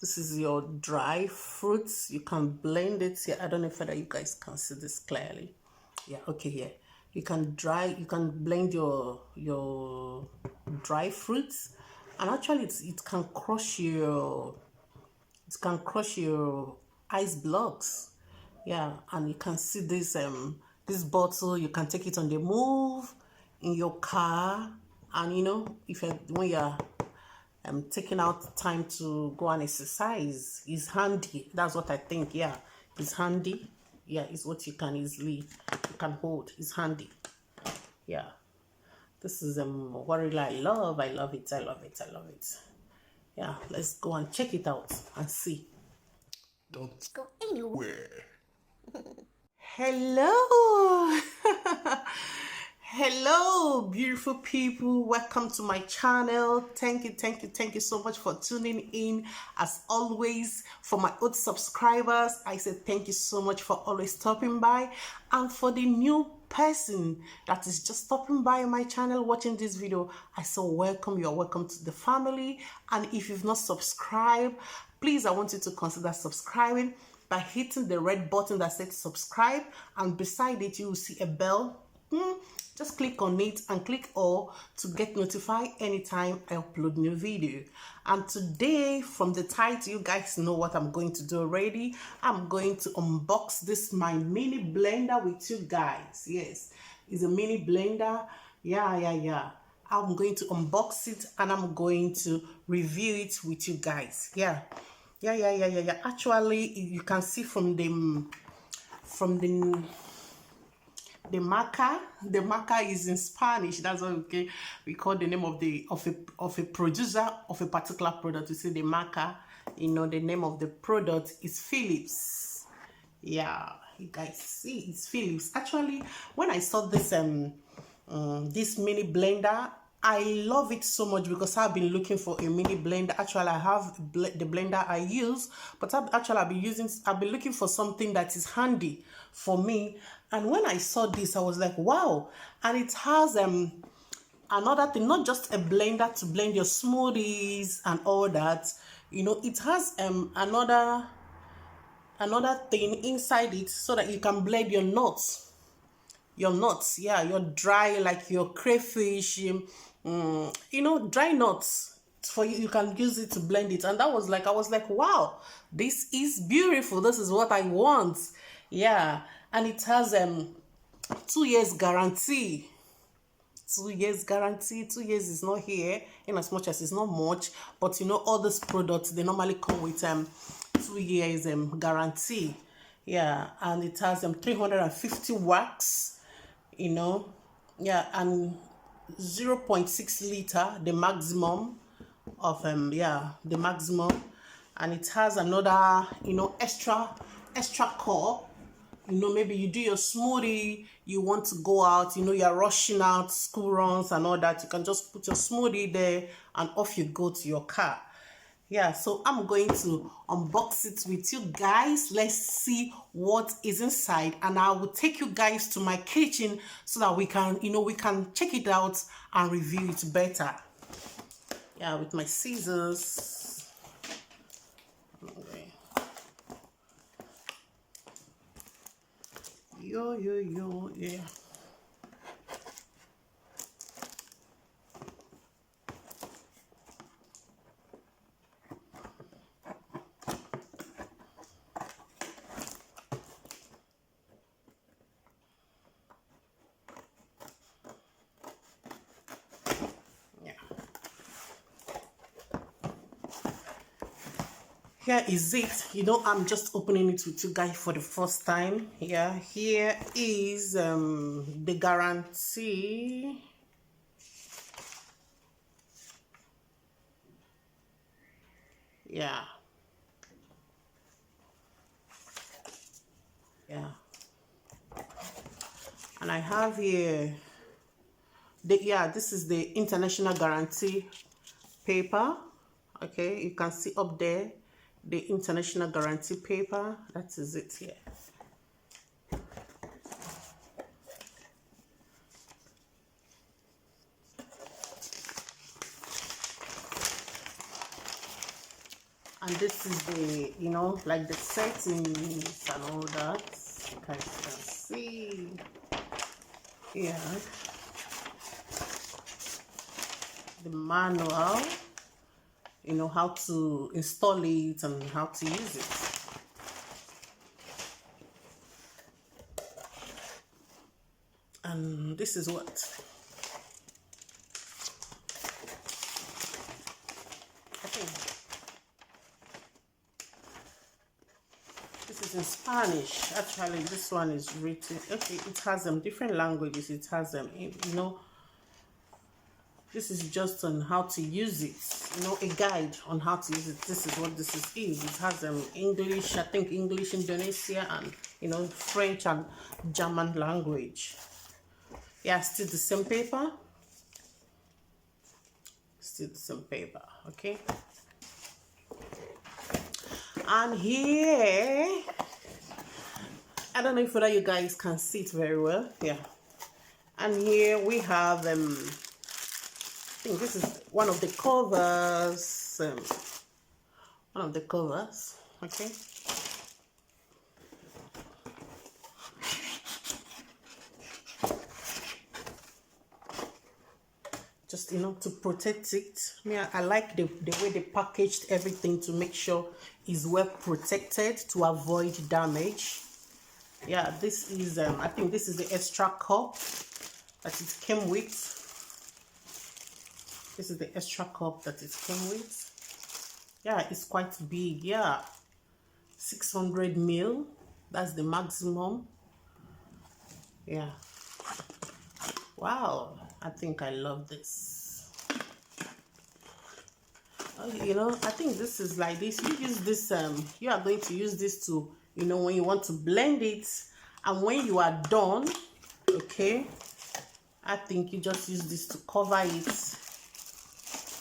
This is your dry fruits. You can blend it here. I don't know if you guys can see this clearly. Yeah, okay, here. You can blend your dry fruits, and actually it can crush your ice blocks. Yeah, and you can see this bottle. You can take it on the move, in your car, and when you're taking out time to go and exercise, is handy. That's what I think. Yeah, it's handy. Yeah, it's what you can hold. It's handy. Yeah, this is what really I love. I love it. Yeah, let's go and check it out and see. Don't go anywhere. Hello. Hello, beautiful people. Welcome to my channel. Thank you so much for tuning in. As always, for my old subscribers, I said thank you so much for always stopping by. And for the new person that is just stopping by my channel watching this video, I say welcome. You're welcome to the family. And if you've not subscribed, please, I want you to consider subscribing by hitting the red button that says subscribe, and beside it you will see a bell. Just click on it and click all to get notified anytime I upload new video. And today, from the title, you guys know what I'm going to do already. I'm going to unbox this my mini blender with you guys. Yes, it's a mini blender. Yeah. I'm going to unbox it and I'm going to review it with you guys. Yeah. Actually, you can see from the marker. The marker is in Spanish. That's what we call the name of a producer of a particular product. You see the marker. The name of the product is Philips. Yeah, you guys see it's Philips. Actually, when I saw this this mini blender, I love it so much because I've been looking for a mini blender. Actually, I have the blender I use, but I've been looking for something that is handy for me. And when I saw this, I was like, wow. And it has another thing, not just a blender to blend your smoothies and all that. It has another thing inside it so that you can blend your nuts. Yeah, your dry, like your crayfish, dry nuts. For you can use it to blend it. And I was like, wow, this is beautiful. This is what I want. Yeah, and it has 2 years guarantee. 2 years guarantee. 2 years is not here in as much as it's not much, but all these products, they normally come with 2 years guarantee. Yeah, and it has 350 wax. Yeah, and 0.6 liter, the maximum of the maximum. And it has another extra cup. Maybe you do your smoothie, you want to go out, you're rushing out, school runs and all that, you can just put your smoothie there and off you go to your car. Yeah, so I'm going to unbox it with you guys. Let's see what is inside, and I will take you guys to my kitchen so that we can, we can check it out and review it better. Yeah, with my scissors. Okay. Yeah. Here is it. I'm just opening it with you guys for the first time. Yeah, here is the guarantee. Yeah. And I have here this is the international guarantee paper. Okay, you can see up there the international guarantee paper. That is it here. And this is the, you know, like the settings and all that. You guys can see. Yeah. The manual, you know, how to install it and how to use it. And this is what I think. This is in Spanish. Actually, this one is written. Okay, it has different languages. It has you know. This is just on how to use it, you know, a guide on how to use it. This is what this is. It has English, I think English, Indonesia, and, you know, French and German language. Yeah, still the same paper. Still the same paper, okay? And here, I don't know if whether you guys can see it very well. Yeah. And here we have I think this is one of the covers. One of the covers, okay. Just, you know, to protect it. I like the way they packaged everything to make sure it's well protected to avoid damage. Yeah, this is I think this is the extra cup that it came with. This is the extra cup that it came with. Yeah, it's quite big. Yeah, 600 ml. That's the maximum. Yeah. Wow, I think I love this. You know, I think this is like this. You use this. You are going to use this to, you know, when you want to blend it, and when you are done, okay. I think you just use this to cover it.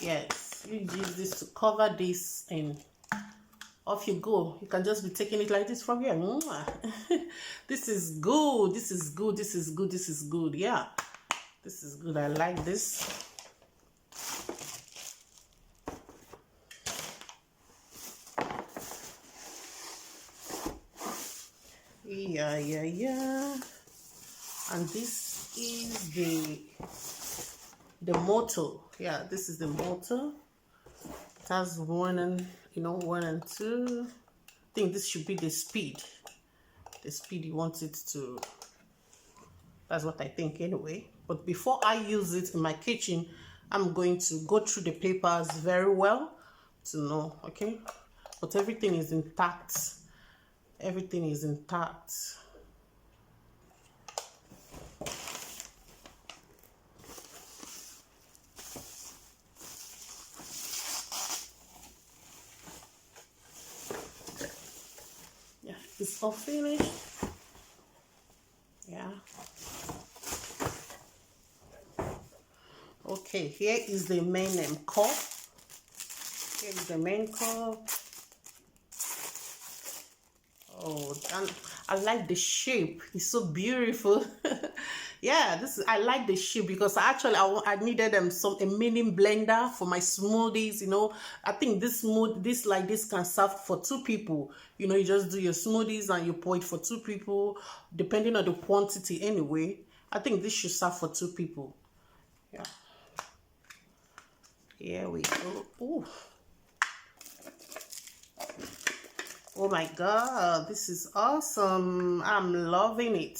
Yes, you use this to cover this and off you go. You can just be taking it like this from here. This is good. This is good. This is good. This is good. Yeah, this is good. I like this. Yeah. And this is the motor. Yeah, this is the motor. It has 1 and, you know, 1 and 2. I think this should be the speed. The speed you want it to. That's what I think anyway. But before I use it in my kitchen, I'm going to go through the papers very well to know, okay? But everything is intact. Everything is intact. It's all finished. Yeah. Okay, here is the main cup. Here is the main cup. Oh, and I like the shape. It's so beautiful. Yeah, I like the shape because I needed a mini blender for my smoothies. You know, I think this like this can serve for 2 people. You know, you just do your smoothies and you pour it for 2 people, depending on the quantity. Anyway, I think this should serve for 2 people. Yeah. Here we go. Ooh. Oh my God, this is awesome. I'm loving it.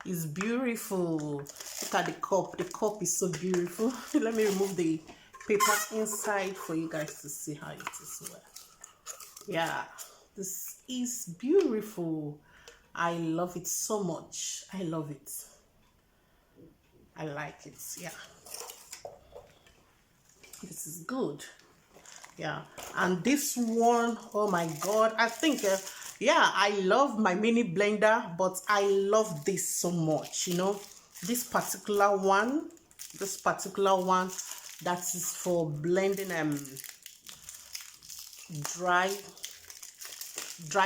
It's beautiful. Look at the cup. The cup is so beautiful. Let me remove the paper inside for you guys to see how it is well. Yeah, this is beautiful. I love it so much. I love it. I like it. Yeah. This is good. Yeah, and this one, oh my God, I think yeah, I love my mini blender, but I love this so much. You know, this particular one that is for blending dry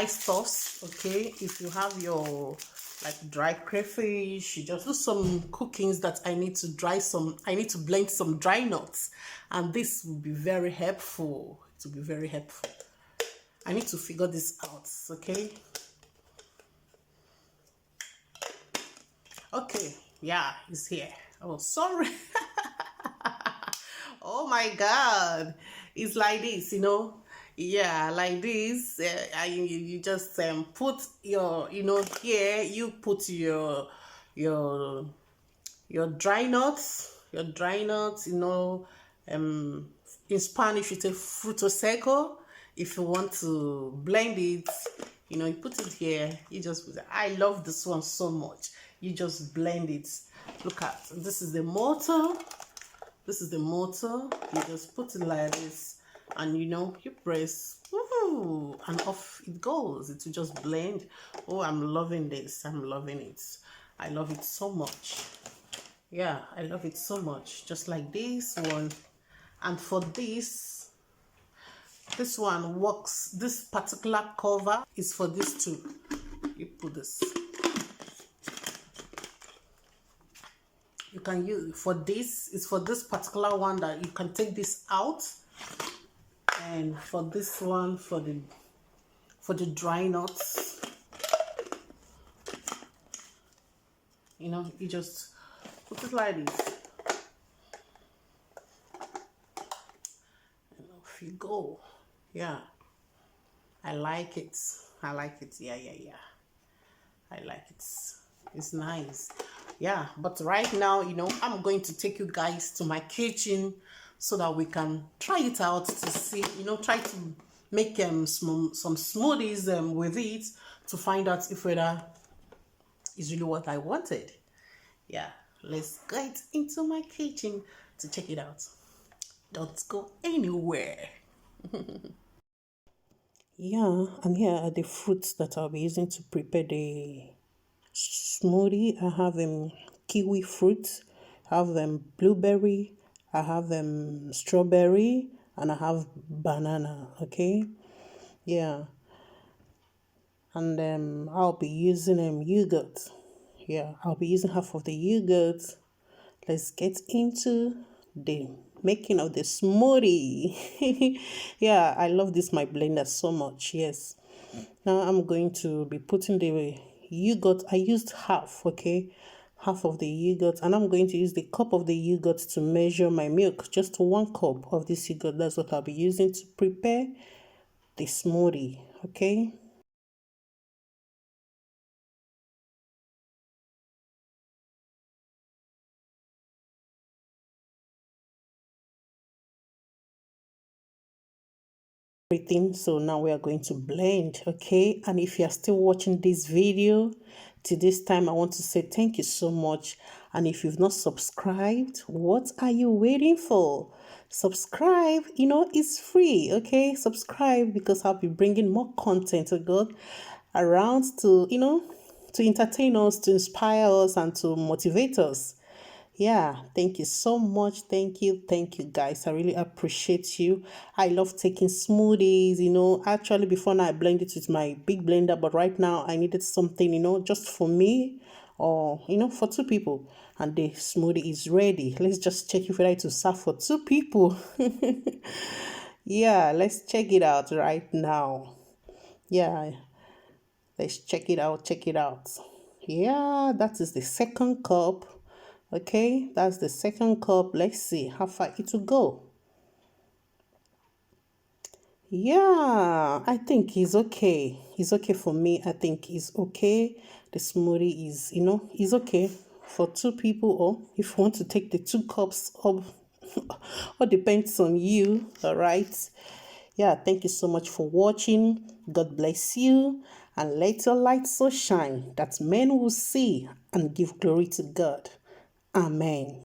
stuffs. Okay, if you have your like dry crayfish, you just do some cookings that I need to blend some dry nuts, and this will be very helpful. It will be very helpful. I need to figure this out, okay? Okay, yeah, it's here. Oh, sorry. Oh my God. It's like this, you know? Yeah, like this. You just put your, you know, here you put your dry nuts, you know, in Spanish it's a fruto seco. If you want to blend it, you know, you put it here, you just put it. I love this one so much. You just blend it. Look at, this is the motor. This is the motor. You just put it like this, and you know, you press, woohoo, and off it goes. It will just blend. Oh, I'm loving this. I'm loving it. I love it so much. Yeah, I love it so much. Just like this one. And for this one works. This particular cover is for this too. You put this. You can use for this. It's for this particular one that you can take this out. And for this one, for the dry nuts, you know, you just put it like this. And off you go. Yeah, I like it. I like it. Yeah. I like it. It's nice. Yeah, but right now, you know, I'm going to take you guys to my kitchen so that we can try it out to see, you know, try to make some smoothies with it to find out if whether it's really what I wanted. Yeah, let's get into my kitchen to check it out. Don't go anywhere. Yeah, and here are the fruits that I'll be using to prepare the smoothie. I have kiwi fruit, I have blueberry, I have strawberry, and I have banana. Okay, yeah, and I'll be using yogurt. Yeah, I'll be using half of the yogurt. Let's get into the making of the smoothie. Yeah, I love this my blender so much. Yes, now I'm going to be putting the yogurt. I used half, okay, half of the yogurt, and I'm going to use the cup of the yogurt to measure my milk. Just 1 cup of this yogurt. That's what I'll be using to prepare the smoothie. Okay. Everything. So now we are going to blend. Okay, and if you are still watching this video to this time, I want to say thank you so much. And if you've not subscribed, what are you waiting for? Subscribe, you know, it's free. Okay, subscribe, because I'll be bringing more content to God around to, you know, to entertain us, to inspire us, and to motivate us. Yeah, thank you so much. Thank you guys. I really appreciate you. I love taking smoothies, you know. Actually, before now I blend it with my big blender, but right now I needed something, you know, just for me, or you know, for 2 people, and the smoothie is ready. Let's just check if it will serve for 2 people. Yeah, let's check it out right now. Yeah, let's check it out. Yeah, that is the 2nd cup. Okay, that's the 2nd cup. Let's see how far it will go. Yeah, I think it's okay. It's okay for me. I think it's okay. The smoothie is, you know, is okay for 2 people, or if you want to take the 2 cups of, or depends on you. All right. Yeah, thank you so much for watching. God bless you, and let your light so shine that men will see and give glory to God. Amen.